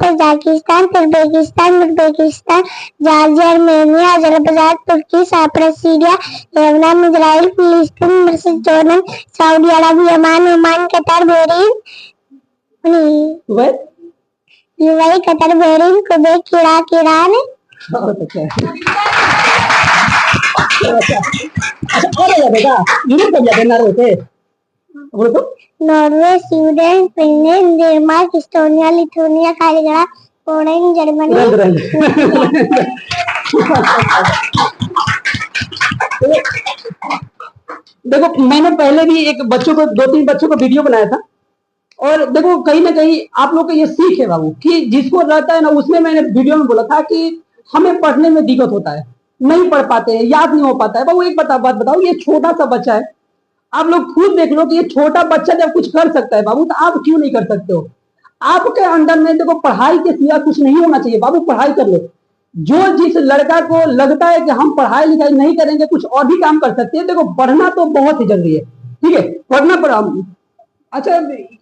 S1: Kazakhstan, Uzbekistan, Georgia, Armenia, Azerbaijan, तुर्की, साइप्रस, सीरिया, लेबनान, इजराइल, फिलिस्तीन, मिस्र, Jordan, Saudi Arab, Yemen, Oman, Qatar, Bahrain, UAE, Qatar, Bahrain, Kuwait, Iraq, Iran. अच्छा, बेटा यूरोप कब जाते हैं? Norway, Sweden, Finland, Denmark, Estonia, Lithuania, Kaligarh, Poland, Germany. देखो, मैंने पहले भी एक बच्चों को, 2-3 बच्चों को वीडियो बनाया था, और देखो कहीं ना कहीं आप लोग को ये सीख है बाबू कि जिसको रहता है ना, उसमें मैंने वीडियो में बोला था कि हमें पढ़ने में दिक्कत होता है, नहीं पढ़ पाते हैं, याद नहीं हो पाता है बाबू। एक बात बताओ, ये छोटा सा बच्चा है, आप लोग खुद देख लो कि ये छोटा बच्चा जब कुछ कर सकता है बाबू, तो आप क्यों नहीं कर सकते हो? आपके अंदर में देखो, पढ़ाई के सिवा कुछ नहीं होना चाहिए बाबू, पढ़ाई कर लो। जो जिस लड़का को लगता है कि हम पढ़ाई लिखाई नहीं करेंगे, कुछ और भी काम कर सकते हैं, देखो पढ़ना तो बहुत ही जरूरी है, ठीक है, पढ़ना पड़ा। अच्छा,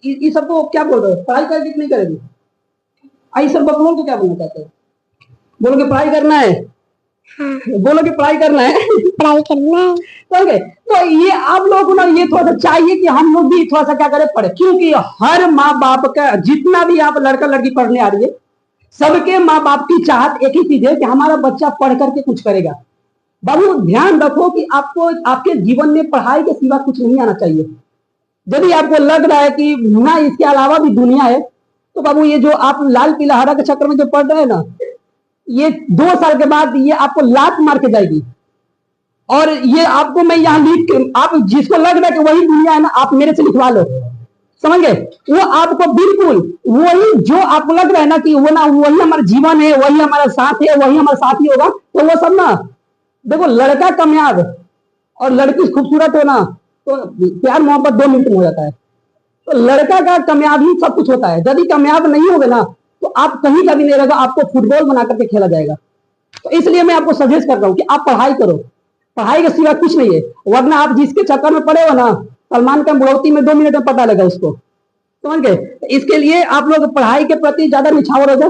S1: ये सबको क्या बोल रहे हो, पढ़ाई करके नहीं करेंगे? आई सब बकलों को क्या बोलना चाहते हो? बोलो कि पढ़ाई करना है। हाँ। बोलो कि पढ़ाई करना है। पढ़ाई करना है, ओके। तो ये आप लोगों को ना, ये थोड़ा सा चाहिए कि हम लोग भी थोड़ा सा क्या करें, पढ़े, क्योंकि हर माँ बाप का, जितना भी आप लड़का लड़की पढ़ने आ रही है, सबके माँ बाप की चाहत एक ही चीज है कि हमारा बच्चा पढ़ करके कुछ करेगा। बाबू ध्यान रखो कि आपको आपके जीवन में पढ़ाई के सिवा कुछ नहीं आना चाहिए। यदि आपको लग रहा है कि ना इसके अलावा भी दुनिया है, तो बाबू ये जो आप लाल पीला हरा के चक्कर में जो पढ़ रहे हैं ना, ये 2 साल के बाद ये आपको लात मार के जाएगी। और ये आपको मैं यहाँ लिख के, आप जिसको लग रहा है कि वही दुनिया है ना, आप मेरे से लिखवा लो, समझ गए? वो आपको बिल्कुल वही जो आपको लग रहा है ना कि वो ना वही हमारा जीवन है, वही हमारा साथ है, वही हमारा साथी होगा, तो वो सब ना देखो, लड़का कामयाब और लड़की खूबसूरत हो ना, तो प्यार मोहब्बत 2 मिनट में हो जाता है। तो लड़का का कामयाब ही सब कुछ होता है। यदि कामयाब नहीं होगे ना, तो आप कहीं का भी नहीं रहेगा, आपको फुटबॉल बना करके खेला जाएगा। तो इसलिए मैं आपको सजेस्ट कर रहा हूँ कि आप पढ़ाई करो, पढ़ाई के सिवा कुछ नहीं है। वरना आप जिसके चक्कर में पड़े हो ना, सलमान का बुढ़ौती में 2 मिनट में पता लगा उसको, समझ गए? इसके लिए आप लोग पढ़ाई के प्रति ज्यादा निछावर हो जाए,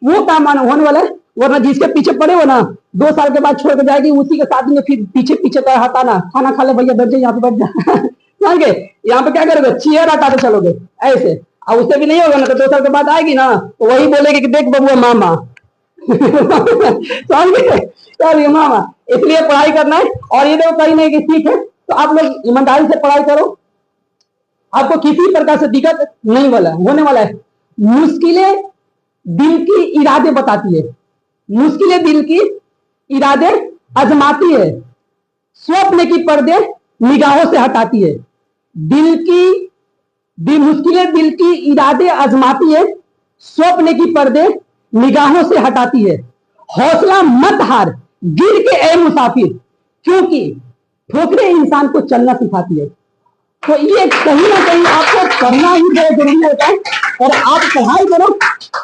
S1: वो काम होने वाला है। वरना जिसके पीछे पड़े हो ना, 2 साल के बाद छोड़ के जाएगी, उसी के साथ में फिर पीछे पीछे कर हटाना, खाना खा ले भैया, बैठ जाए यहाँ पे, बैठ जा समझ गए? यहाँ पे क्या करोगे, चेयर हटाते चलोगे ऐसे, और उससे भी नहीं होगा ना, तो 2 साल के बाद आएगी ना, तो वही बोलेगी कि देख बबुआ मामा समझ गए? चलिए मामा, इसलिए पढ़ाई करना है। और ये देखो कहीं नहीं कि ठीक है, तो आप लोग ईमानदारी से पढ़ाई करो, आपको किसी प्रकार से दिक्कत नहीं वाला होने वाला है। मुश्किलें दिल की इरादे बताती है, मुश्किलें दिल की इरादे आजमाती है, स्वप्न की पर्दे निगाहों से हटाती है। मुश्किलें दिल की इरादे आजमाती है, स्वप्न की पर्दे निगाहों से हटाती है। हौसला मत हार, गिर के ए मुसाफिर, क्योंकि ठोकरें इंसान को चलना सिखाती है। तो ये कहीं ना कहीं आपको पढ़ना ही बहुत जरूरी होता है, और आप पढ़ाई करो,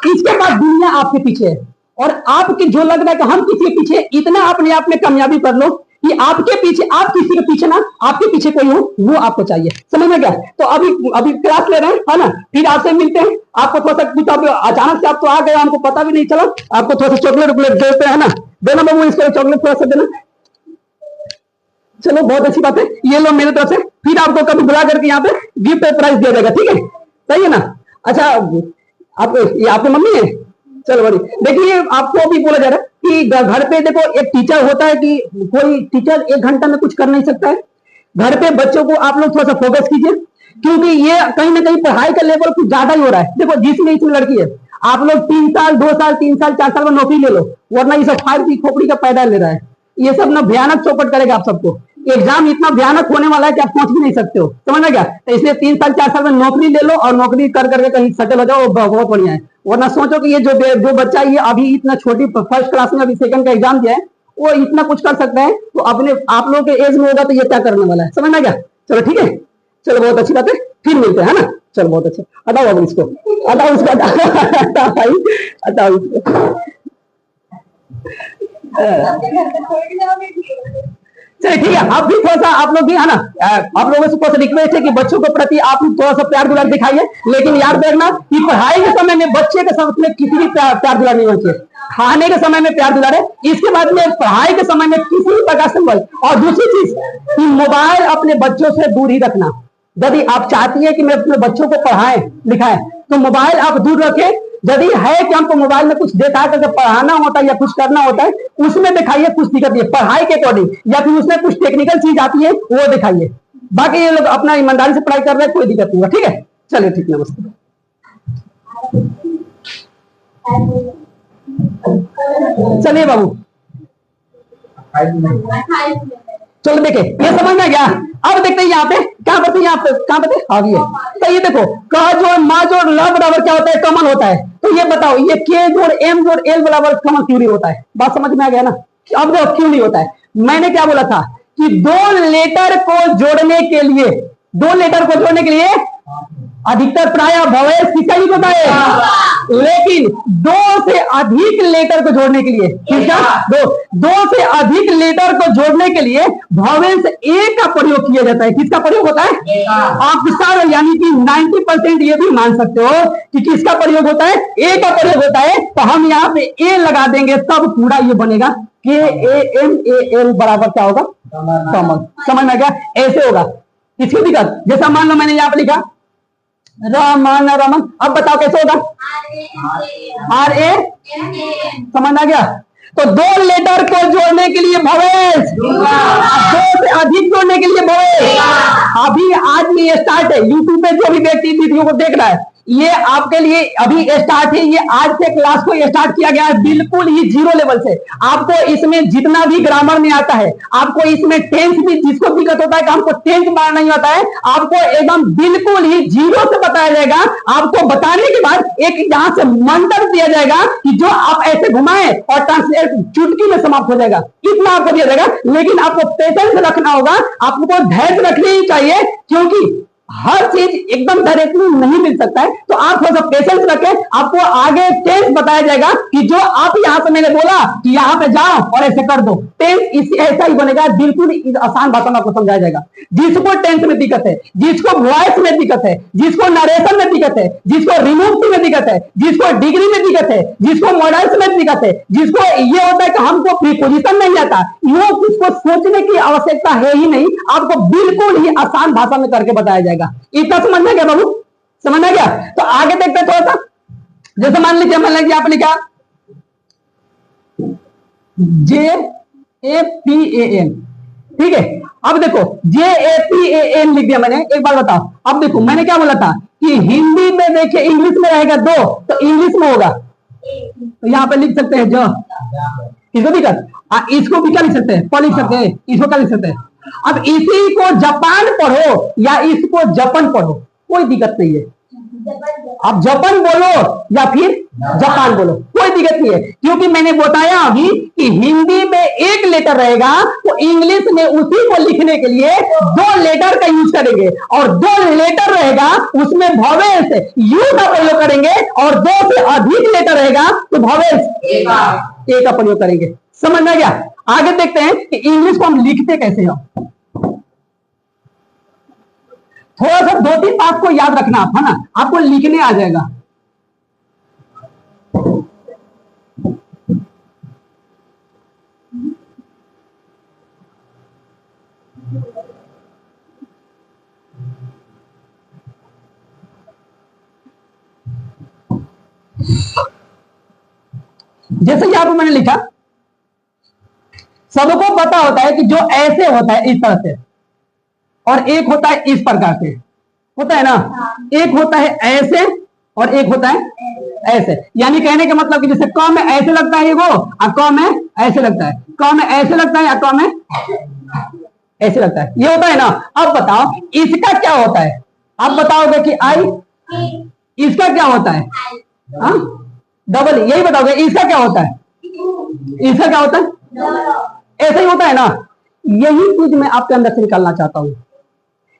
S1: इसके बाद दुनिया आपके पीछे है। और आपके जो लग रहा है कि हम किसी के पीछे, इतना अपने आप में कामयाबी कर लो कि आपके पीछे, आप किसी के पीछे ना, आपके पीछे कोई हो, वो आपको चाहिए। समझ में गया? तो अभी क्लास ले रहे हैं, है ना? फिर आपसे मिलते हैं। आपको थोड़ा सा कुछ, अचानक से आप तो आ गए, हमको पता भी नहीं चला। आपको थोड़ा सा चॉकलेट वॉकलेट देते हैं ना, देना बाबू, इसको चॉकलेट थोड़ा सा देना। चलो बहुत अच्छी बात है, ये लो मेरे तरफ से। फिर आपको कभी बुला करके यहाँ पे गिफ्ट प्राइज दिया जाएगा, ठीक है? सही है ना? अच्छा, आप ये आपकी मम्मी है? चलो बड़ी। देखिए, आपको भी बोला जा रहा है कि घर पे देखो, एक टीचर होता है कि कोई टीचर 1 घंटा में कुछ कर नहीं सकता है। घर पे बच्चों को आप लोग थोड़ा सा फोकस कीजिए, क्योंकि ये कहीं ना कहीं पढ़ाई का लेवल कुछ ज्यादा ही हो रहा है। देखो, जिसमें इसमें लड़की है, आप लोग 3 साल 2 साल 3 साल 4 साल में नौकरी ले लो, वरना ये सब फायर की खोपड़ी का पैदा ले रहा है। ये सब ना भयानक चौपट करेगा आप सबको। एग्जाम इतना भयानक होने वाला है कि आप सोच भी नहीं सकते हो, समझ में क्या? तो इसलिए 3 साल 4 साल में नौकरी ले लो, और नौकरी कर करके कहीं सेटल हो जाओ, बहुत बढ़िया है। वरना सोचो कि ये जो बच्चा ये अभी इतना छोटी फर्स्ट क्लास में अभी सेकंड का एग्जाम दिया है, वो इतना कुछ कर सकता है, तो अपने आप लोगों के एज में होगा तो ये क्या करने वाला है, समझ में क्या? चलो ठीक है, चलो बहुत अच्छी बात है, फिर मिलते हैं, है ना? चलो बहुत अच्छा, हटाओ अब इसको, हटाओ इसको, हटाओ इसको। चलिए ठीक है, आप भी थोड़ा सा, आप लोग भी, है ना, आप लोगों से थोड़ा सा रिक्वेस्ट है कि बच्चों के प्रति आप थोड़ा सा प्यार दुलार दिखाइए। लेकिन याद रखना कि पढ़ाई के समय में बच्चे के साथ में किसी भी प्यार दुलार नहीं होना चाहिए। खाने के समय में प्यार दुलार है, इसके बाद में पढ़ाई के समय में किसी भी प्रकार से मोबाइल। और दूसरी चीज कि मोबाइल अपने बच्चों से दूर ही रखना। यदि आप चाहती है कि मैं अपने बच्चों को पढ़ाएं लिखाएं, तो मोबाइल आप दूर रखें। यदि है कि हमको मोबाइल में कुछ देखा करके पढ़ाना होता है या कुछ करना होता है, उसमें दिखाइए, कुछ दिक्कत नहीं है पढ़ाई के अकॉर्डिंग, या फिर उसमें कुछ टेक्निकल चीज आती है वो दिखाइए। बाकी ये लोग अपना ईमानदारी से पढ़ाई कर रहे हैं, कोई दिक्कत नहीं है, ठीक है? चलिए ठीक, नमस्ते। चलिए बाबू, चलो देखे, ये समझ में गया। अब देखते हैं यहाँ पे क्या बताते, यहाँ पे कहाँ बताते, आगे है। तो ये देखो, क जोड़ मा जोड़ ल बराबर क्या होता है, कॉमन होता है। तो ये बताओ, ये के जोड़ एम जोड़ एल बराबर कॉमन क्यों नहीं होता है? बात समझ में आ गया ना? अब देखो क्यों नहीं होता है। मैंने क्या बोला था कि 2 लेटर को जोड़ने के लिए, 2 लेटर को जोड़ने के लिए अधिकतर प्राय भवेश किसका यूज होता है, लेकिन 2 से अधिक लेटर को जोड़ने के लिए, किसका? 2 से अधिक लेटर को जोड़ने के लिए भवेश ए का प्रयोग किया जाता है। किसका प्रयोग होता है? अक्सर, यानी कि 90% ये भी मान सकते हो कि किसका प्रयोग होता है, ए का प्रयोग होता है। तो हम यहाँ पे ए लगा देंगे, तब पूरा ये बनेगा के ए एम ए एल बराबर क्या होगा, कॉमन। समझ में गया? ऐसे होगा, इसकी दिक्कत। जैसा मान लो मैंने यहाँ पे लिखा रमन रमन। अब बताओ कैसे होगा? RA समझ आ गया? तो दो लेटर को जोड़ने के लिए भवेश, दो से अधिक जोड़ने के लिए भवेश। अभी आज ये स्टार्ट है। यूट्यूब पे जो भी व्यक्ति वीडियो को देख रहा है, ये आपके लिए अभी स्टार्ट है। ये आज से क्लास को स्टार्ट किया गया है बिल्कुल ही जीरो लेवल से। आपको इसमें जितना भी ग्रामर नहीं आता है, आपको इसमें टेंस भी, जिसको दिक्कत होता है कि हमको टेंस मार नहीं आता है, आपको एकदम बिल्कुल ही जीरो से बताया जाएगा। आपको बताने के बाद एक यहां से मंत्र दिया जाएगा कि जो आप ऐसे घुमाएं और ट्रांसलेट चुटकी में समाप्त हो जाएगा। इतना आपको दिया जाएगा, लेकिन आपको पेशेंस रखना होगा, आपको धैर्य रखनी ही चाहिए, क्योंकि हर चीज एकदम डायरेक्टली नहीं मिल सकता है। तो आप थोड़ा सा पेशेंस रखें, आपको आगे टेंस बताया जाएगा कि जो आप यहां से मैंने बोला कि यहां पे जाओ और ऐसे कर दो, टेंस इसी ऐसा ही बनेगा, बिल्कुल आसान भाषा में आपको समझाया जाएगा। जिसको टेंस में दिक्कत है, जिसको वॉइस में दिक्कत है, जिसको नरेशन में दिक्कत है, जिसको रिमूव में दिक्कत है, जिसको डिग्री में दिक्कत है, जिसको मॉडल्स में दिक्कत है, जिसको ये होता है कि हमको प्रीपोजिशन नहीं आता, वो किसको सोचने की आवश्यकता है ही नहीं, आपको बिल्कुल ही आसान भाषा में करके बताया जाएगा। इतना समझ में गया बाबू? समझ में गया? तो आगे देखते हैं थोड़ा सा। जैसे मान लीजिए आपने क्या JAPAN, ठीक है। अब देखो JAPAN लिख दिया मैंने। एक बार बताओ, अब देखो मैंने क्या बोला था कि हिंदी में देखिए, इंग्लिश में रहेगा दो, तो इंग्लिश में होगा, तो यहां पे लिख सकते हैं जो, इसको भी कर, इसको भी क्या लिख सकते हैं, लिख सकते हैं, इसको क्या लिख सकते हैं। अब इसी को जापान पढ़ो या इसको जापान पढ़ो, कोई दिक्कत नहीं है। आप जापान बोलो या फिर जापान बोलो, कोई दिक्कत नहीं है, क्योंकि मैंने बताया अभी कि हिंदी में एक लेटर रहेगा, तो इंग्लिश में उसी को लिखने के लिए दो लेटर का यूज करेंगे, और दो लेटर रहेगा उसमें भवेश यू का प्रयोग करेंगे, और दो से अधिक लेटर रहेगा तो भवेश ए का प्रयोग करेंगे। समझ में गया? आगे देखते हैं कि इंग्लिश को हम लिखते कैसे हो। थोड़ा सा दो तीन बात को याद रखना आप, है ना, आपको लिखने आ जाएगा। जैसे यहां पर मैंने लिखा, सबको पता होता है कि जो ऐसे होता है इस तरह से, और एक होता है इस प्रकार से, होता है ना। एक होता है ऐसे और एक होता है ऐसे, यानी कहने का मतलब कि जैसे क में ऐसे लगता है वो, और क में ऐसे लगता है, क में ऐसे लगता है या क में ऐसे लगता है, ये होता है ना। अब बताओ इसका क्या होता है? आप बताओगे कि आई, इसका क्या होता है? डबल, यही बताओगे। इसका क्या होता है? इसका क्या होता है? ऐसा ही होता है ना। यही चीज मैं आपके अंदर से निकालना चाहता हूं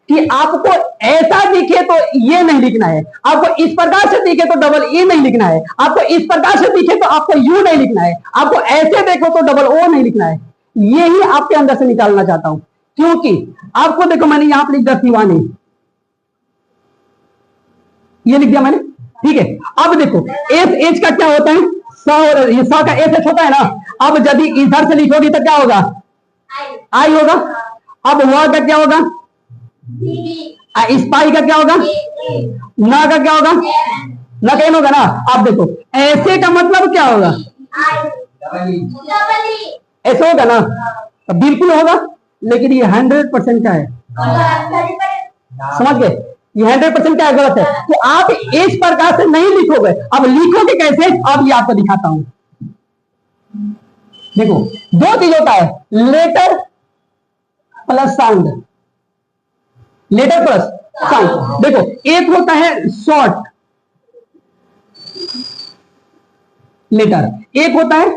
S1: कि आपको ऐसा दिखे तो ये नहीं लिखना है, आपको इस प्रकार से दिखे तो डबल ए नहीं लिखना है, आपको इस प्रकार से दिखे तो आपको यू नहीं लिखना है, आपको ऐसे देखो तो डबल ओ नहीं लिखना है। यही आपके अंदर से निकालना चाहता हूं, क्योंकि आपको देखो मैंने यहां पर लिख दिया शिवानी, ये लिख दिया मैंने, ठीक है। अब देखो एस एच का क्या होता है? स का एस एच होता है ना। अब यदि इधर से लिखोगी तो क्या होगा? आई होगा। अब वह का क्या होगा? स्पाई का क्या होगा? ना का क्या होगा? नकेन होगा ना। अब देखो ऐसे का मतलब क्या होगा? ऐसे होगा ना, बिल्कुल होगा, लेकिन ये 100% क्या है? समझ गए? ये 100% क्या गलत है। तो आप इस प्रकार से नहीं लिखोगे। अब लिखोगे कैसे? अब ये आपको दिखाता हूं। देखो दो चीज होता है, letter plus sound, letter plus sound. देखो एक होता है शॉर्ट लेटर, एक होता है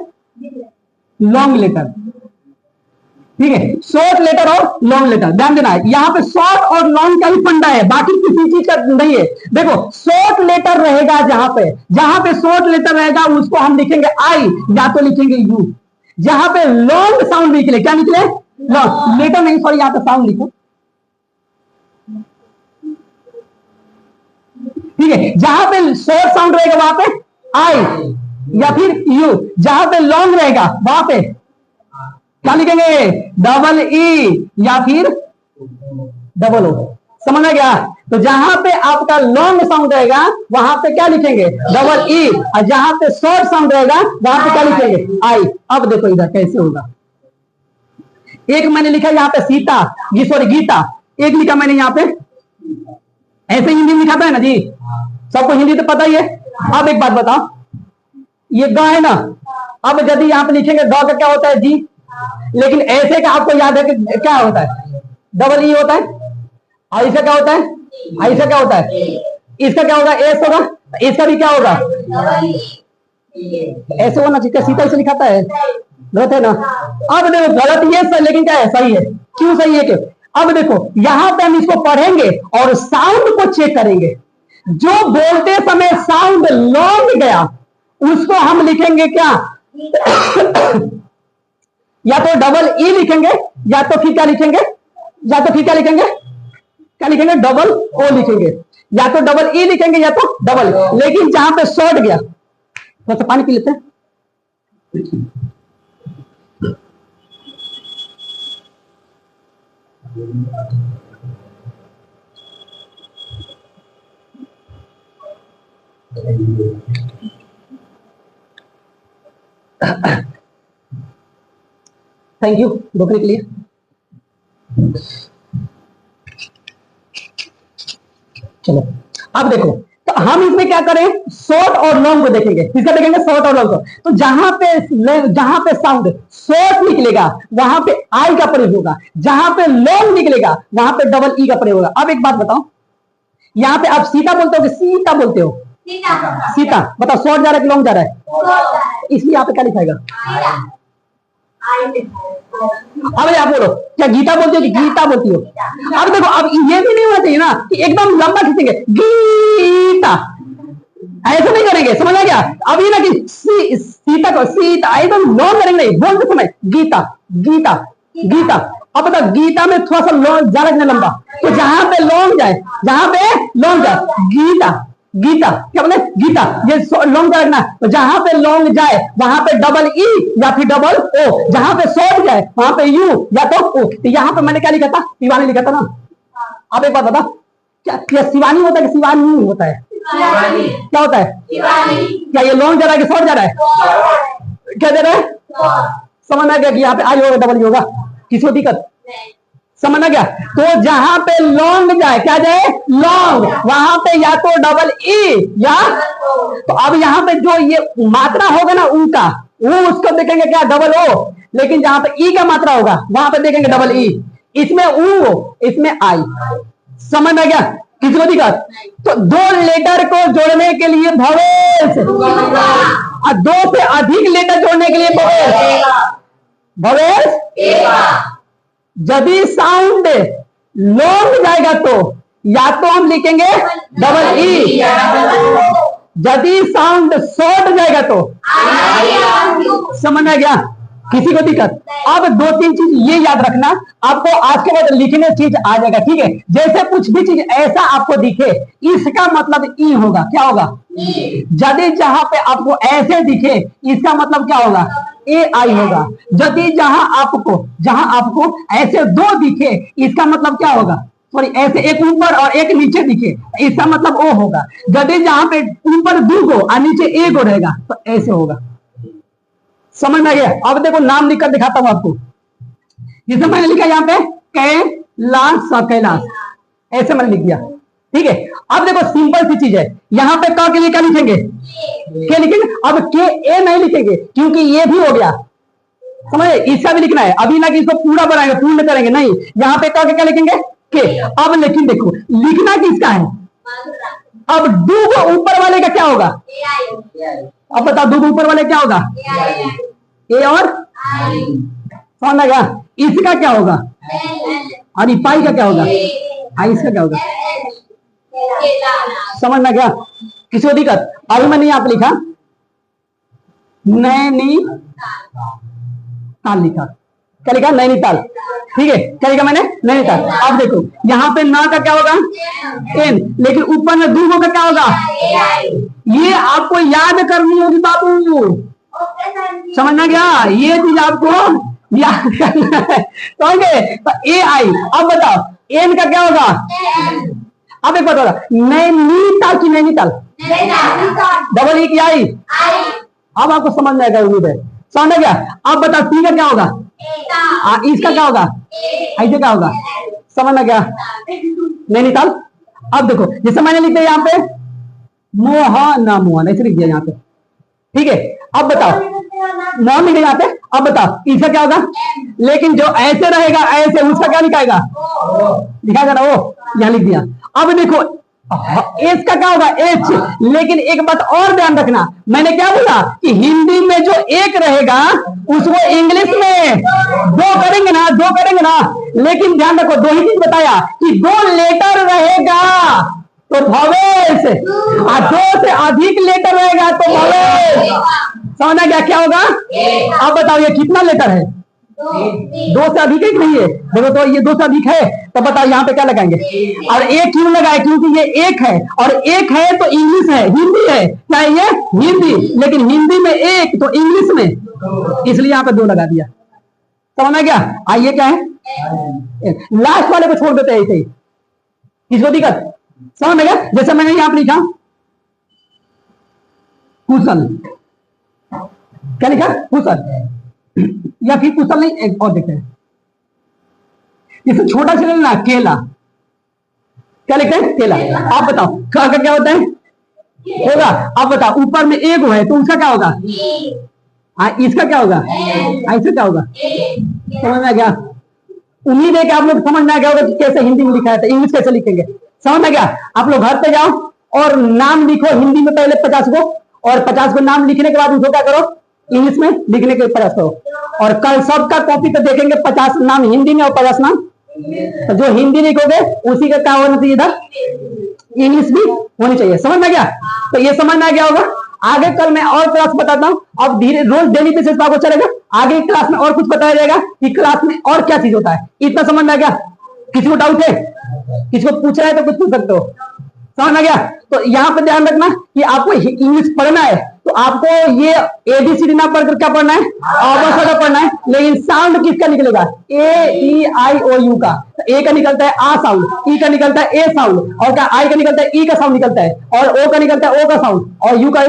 S1: लॉन्ग लेटर, ठीक है। शॉर्ट लेटर और लॉन्ग लेटर, ध्यान देना है, यहां पे शॉर्ट और लॉन्ग का ही फंडा है, बाकी किसी चीज का नहीं है। देखो शॉर्ट लेटर रहेगा, जहां पे शॉर्ट लेटर रहेगा उसको हम लिखेंगे आई या तो लिखेंगे यू। जहां पे लॉन्ग साउंड निकले, क्या निकले? लॉन्ग लेटर नहीं, सॉरी, यहां पे साउंड लिखो, ठीक है। जहां पे शॉर्ट साउंड रहेगा वहां पे आई या फिर यू, जहां पे लॉन्ग रहेगा वहां पे क्या लिखेंगे? डबल ई या फिर डबल ओ। समझ में गया? तो जहां पे आपका लॉन्ग साउंड रहेगा वहां पे क्या लिखेंगे? Double E. और जहां पे शॉर्ट साउंड रहेगा वहां पे क्या लिखेंगे? आई। अब देखो इधर कैसे होगा। एक मैंने लिखा यहाँ पे सीता, ये सॉरी गीता, एक लिखा मैंने यहाँ पे, ऐसे हिंदी में लिखा था ना जी, सबको हिंदी तो पता ही है। अब एक बात बताओ, ये ग है ना, अब यदि यहाँ पे लिखेंगे ग का क्या होता है? जी। लेकिन ऐसे का आपको याद है कि क्या होता है? डबल ई होता है। और इसका क्या होता है? इसका क्या होता है? इसका क्या होगा? एस होगा। इसका भी क्या होगा? ऐसे होना चाहिए। सीता इसे लिखाता है, गलत है ना? अब देखो गलत ये सही, लेकिन क्या है? सही है। क्यों सही है? क्यों? अब देखो यहां पे हम इसको पढ़ेंगे और साउंड को चेक करेंगे। जो बोलते समय साउंड लॉन्ग गया उसको हम लिखेंगे क्या? या तो डबल ई लिखेंगे, या तो फिर क्या लिखेंगे? या तो फिर क्या लिखेंगे? क्या लिखेंगे? डबल ओ लिखेंगे। या तो डबल ई लिखेंगे या तो डबल। लेकिन जहां पे शॉर्ट गया, थोड़ा सा पानी पी लेते हैं। थैंक यू रोकने के लिए। चलो अब देखो, तो हम इसमें क्या करें? शॉर्ट और लॉन्ग को देखेंगे। किसका देखेंगे? शॉर्ट और लॉन्ग को। तो जहां पे साउंड शॉर्ट निकलेगा वहां पे आई का प्रयोग होगा, जहां पे लॉन्ग निकलेगा वहां पे डबल ई का प्रयोग होगा। अब एक बात बताओ, यहाँ पे आप सीता बोलते हो कि सीता बोलते हो? सीता। बताओ शॉर्ट जा रहा है कि लॉन्ग जा रहा है? इसलिए यहाँ पे क्या लिखाएगा? अब आप बोलो, क्या गीता बोलती हो कि गीता बोलती हो? अब देखो, अब ये भी नहीं होना चाहिए ना कि एकदम लंबा खींचेंगे गीता, ऐसे नहीं करेंगे। समझ आ गया? अब ये ना कि सीता को सीता एकदम लॉन्ग करेंगे नहीं, बोलते समय गीता गीता गीता। अब बता, गीता में थोड़ा सा लॉन्ग जा रहा है लंबा, तो जहां पे लॉन्ग जाए, जहां पे लॉन्ग जाए गीता गीता, क्या बोले? गीता। ये लॉन्ग जाए ना, तो जहां पे लॉन्ग जाए वहां पे डबल ई या फिर डबल ओ, जहां पे शॉर्ट जाए वहां पे यू या तो ओ। तो यहाँ पे मैंने क्या लिखा था? शिवानी लिखा था ना। आप एक बात बता, क्या शिवानी होता है कि शिवानी होता है? क्या होता है? क्या ये लॉन्ग जा रहा है कि शॉर्ट जा रहा है? क्या दे रहा है? समझ आ गया कि यहाँ पे आई होगा डबल ई होगा? किसी दिक्कत? समझ आ गया? तो जहां पे लॉन्ग जाए, क्या जाए? लॉन्ग, वहां पे या तो डबल ई या तो। अब यहाँ पे जो ये मात्रा होगा ना उनका, वो उसको देखेंगे क्या? Double O. लेकिन जहां पे ई का मात्रा होगा वहां पे देखेंगे डबल ई। इसमें ऊ, इसमें आई। समझ में गया? किसी को दिक्कत? तो दो लेटर को जोड़ने के लिए भवेश, और दो से अधिक लेटर जोड़ने के लिए भवेश भवेश। यदि साउंड लॉन्ग जाएगा तो या तो हम लिखेंगे डबल ई, यदि साउंड शॉर्ट जाएगा तो। समझ में गया? किसी को दिक्कत? अब दो तीन चीज ये याद रखना, आपको आज के बाद लिखने चीज आ जाएगा, ठीक है? जैसे कुछ भी चीज ऐसा आपको दिखे, इसका मतलब ई होगा। क्या होगा? यदि जहां पे आपको ऐसे दिखे, इसका मतलब क्या होगा? ए आई होगा। यदि जहां आपको ऐसे दो दिखे, इसका मतलब क्या होगा? सॉरी, ऐसे एक ऊपर और एक नीचे दिखे, इसका मतलब ओ होगा। यदि जहां पे ऊपर दो को और नीचे एक हो रहेगा तो ऐसे होगा। समझ में गया? अब देखो नाम लिखकर दिखाता हूं आपको। जिसे मैंने लिखा यहाँ पे कैलाश, कैलाश, ऐसे मैंने लिख दिया, ठीक है? अब देखो सिंपल सी चीज है, यहाँ पे क के लिए क्या लिखेंगे? के लिखेंगे। अब के ए नहीं लिखेंगे क्योंकि ये भी हो गया, समझे? इसका भी लिखना है। अभी ना कि इसको पूरा बनाएंगे, पूर्ण करेंगे, नहीं। यहाँ पे क के क्या लिखेंगे? के। अब लेकिन देखो लिखना किसका है? अब दो को ऊपर वाले का क्या होगा? अब बताओ, दो ऊपर वाले क्या होगा? ए और समझ गया? इसका क्या होगा? और पाई का क्या होगा? आई इसका क्या होगा? समझ में गया? किसी को दिक्कत? अभी मैंने यहाँ पे लिखा नैनीताल लिखा। क्या लिखा? नैनीताल, ठीक है? क्या लिखा मैंने? नैनीताल। अब देखो यहाँ पे ना का क्या होगा? एन, लेकिन ऊपर में दूगो का क्या होगा? ये आपको याद करनी होगी बाबू। समझ में गया? ये चीज आपको याद करना है। तो ए आई। अब बताओ, एन का क्या होगा? अब एक बात होगा, नैनीताल की नैनीताल, डबल ई की आई। अब आपको समझ में आएगा, उम्मीद है समझ गया। अब बताओ टी का क्या होगा? इसका क्या होगा? ऐसे क्या होगा? समझ में गया नैनीताल। अब देखो जैसे मैंने लिख दिया यहाँ पे मोहन, मोहन ऐसे लिख दिया यहाँ पे, ठीक है। अब बताओ मोहन लिख दिया यहाँ पे, अब बताओ इसका क्या होगा? लेकिन जो ऐसे रहेगा ऐसे, उसका क्या लिखाएगा? लिखाएगा ना वो, यहाँ लिख दिया। अब देखो एच का क्या होगा? एच। लेकिन एक बात और ध्यान रखना, मैंने क्या बोला कि हिंदी में जो एक रहेगा उसको इंग्लिश में दो करेंगे ना, दो करेंगे ना। लेकिन ध्यान रखो, दो ही चीज बताया कि दो लेटर रहेगा तो भवेश, और दो से अधिक लेटर रहेगा तो भवेश। समझना क्या क्या होगा? अब बताओ ये कितना लेटर है? दो से अधिक एक नहीं है। देखो तो ये दो से अधिक है, तो बताओ यहाँ पे क्या लगाएंगे? और एक क्यों लगाए? क्योंकि ये एक है, और एक है तो इंग्लिश है, हिंदी है, क्या ये हिंदी, लेकिन हिंदी में एक तो इंग्लिश में, इसलिए यहाँ पे दो लगा दिया। समझना क्या? आइए क्या है, लास्ट वाले को छोड़ देते हैं ऐसे ही, इसको दिक्कत समझ में गया। जैसे मैंने यहाँ पे लिखा कुशल, क्या लिखा? कुशल, या फिर कुशल नहीं, एक और देखते हैं, जैसे छोटा से लेना केला, क्या लिखते हैं? केला। आप बताओ का क्या होता है? होगा। अब बताओ ऊपर में एक है तो उसका क्या होगा? इसका क्या होगा? ऐसे क्या होगा? समझ में आ गया? उम्मीद है कि आप लोग समझ में आ गया होगा कि कैसे हिंदी में लिखा है, तो इंग्लिश कैसे लिखेंगे। समझ में गया? आप लोग घर पे जाओ और नाम लिखो हिंदी में पहले 50 को, और 50 को नाम लिखने के बाद उसको क्या करो? इंग्लिश में लिखने के 50 करो। और कल सबका कॉपी पे देखेंगे 50 नाम हिंदी में और 50 नाम, तो जो हिंदी लिखोगे उसी का क्या होना चाहिए? इधर इंग्लिश भी होनी चाहिए। समझ में गया? तो ये समझ में आ गया होगा। आगे कल मैं और क्लास बताता हूँ, अब धीरे रोज डेली बेसिस पर आपको चलेगा। आगे क्लास में और कुछ बताया जाएगा कि क्लास में और क्या चीज होता है। इतना समझ में आ गया? किसी को डाउट है? किसी को पूछना है तो कुछ पूछ सकते हो। समझ में गया? तो यहाँ पे ध्यान रखना कि आपको इंग्लिश पढ़ना है तो आपको ये ABCD ना पढ़कर क्या पढ़ना है? का पढ़ना है। लेकिन साउंड किसका निकलेगा? AEIOU का। तो ए का निकलता है आ साउंड, ई का निकलता है ए साउंड, और क्या आई का निकलता है ई का साउंड निकलता है, और ओ का निकलता है ओ का साउंड, और यू का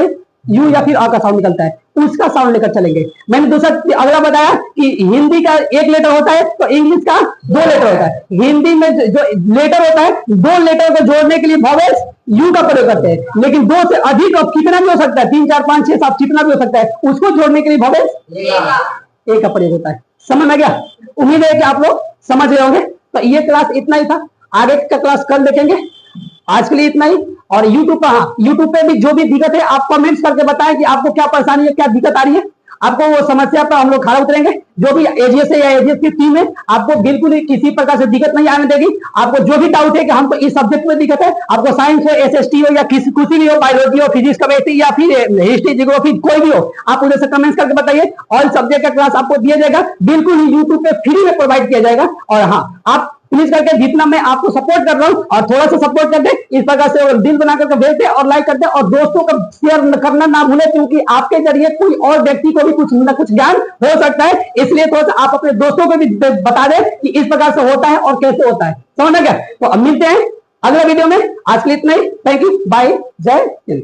S1: यू या फिर आ का साउंड निकलता है, उसका साउंड लेकर चलेंगे। मैंने दूसरा अगला बताया कि हिंदी का एक लेटर होता है तो इंग्लिश का दो लेटर होता है। हिंदी में जो लेटर होता है, दो लेटर को जोड़ने के लिए वॉवेल्स यू का प्रयोग करते हैं, लेकिन दो से अधिक और कितना भी हो सकता है, 3 4 5 6 7 कितना भी हो सकता है, उसको जोड़ने के लिए वॉवेल्स ए का प्रयोग होता है। समझ में गया? उम्मीद है कि आप लोग समझ रहे होंगे। तो ये क्लास इतना ही था, आगे का क्लास कल देखेंगे। आज के लिए इतना ही। और YouTube पर, हाँ YouTube पे भी जो भी दिक्कत है आप कमेंट्स करके बताएं कि आपको क्या परेशानी है, क्या दिक्कत आ रही है। आपको वो समस्या पर हम लोग खड़ा उतरेंगे। जो भी एजीएस है या एजीएस की टीम है, आपको बिल्कुल किसी प्रकार से दिक्कत नहीं आने देगी। आपको जो भी डाउट है कि हमको इस सब्जेक्ट में दिक्कत है, आपको साइंस हो, एसएसटी हो, या किसी कुछ भी हो, बायोलॉजी हो, फिजिक्स केमिस्ट्री या फिर हिस्ट्री जियोग्राफी, कोई भी हो, आप उधर से कमेंट्स करके बताइए। ऑल सब्जेक्ट का क्लास आपको दिया जाएगा, बिल्कुल ही यूट्यूब पे फ्री में प्रोवाइड किया जाएगा। और हाँ, आप प्लीज करके जितना मैं आपको सपोर्ट कर रहा हूँ और थोड़ा सा सपोर्ट कर दे, इस प्रकार से दिल बना करके भेज दे और लाइक कर दे, और दोस्तों का शेयर करना ना भूले, क्योंकि आपके जरिए कोई और व्यक्ति को भी कुछ न कुछ ज्ञान हो सकता है। इसलिए थोड़ा सा आप अपने दोस्तों को भी बता दें कि इस प्रकार से होता है और कैसे होता है। समझ गया? तो अब मिलते हैं अगले वीडियो में। आज के लिए इतना ही। थैंक यू, बाय, जय हिंद।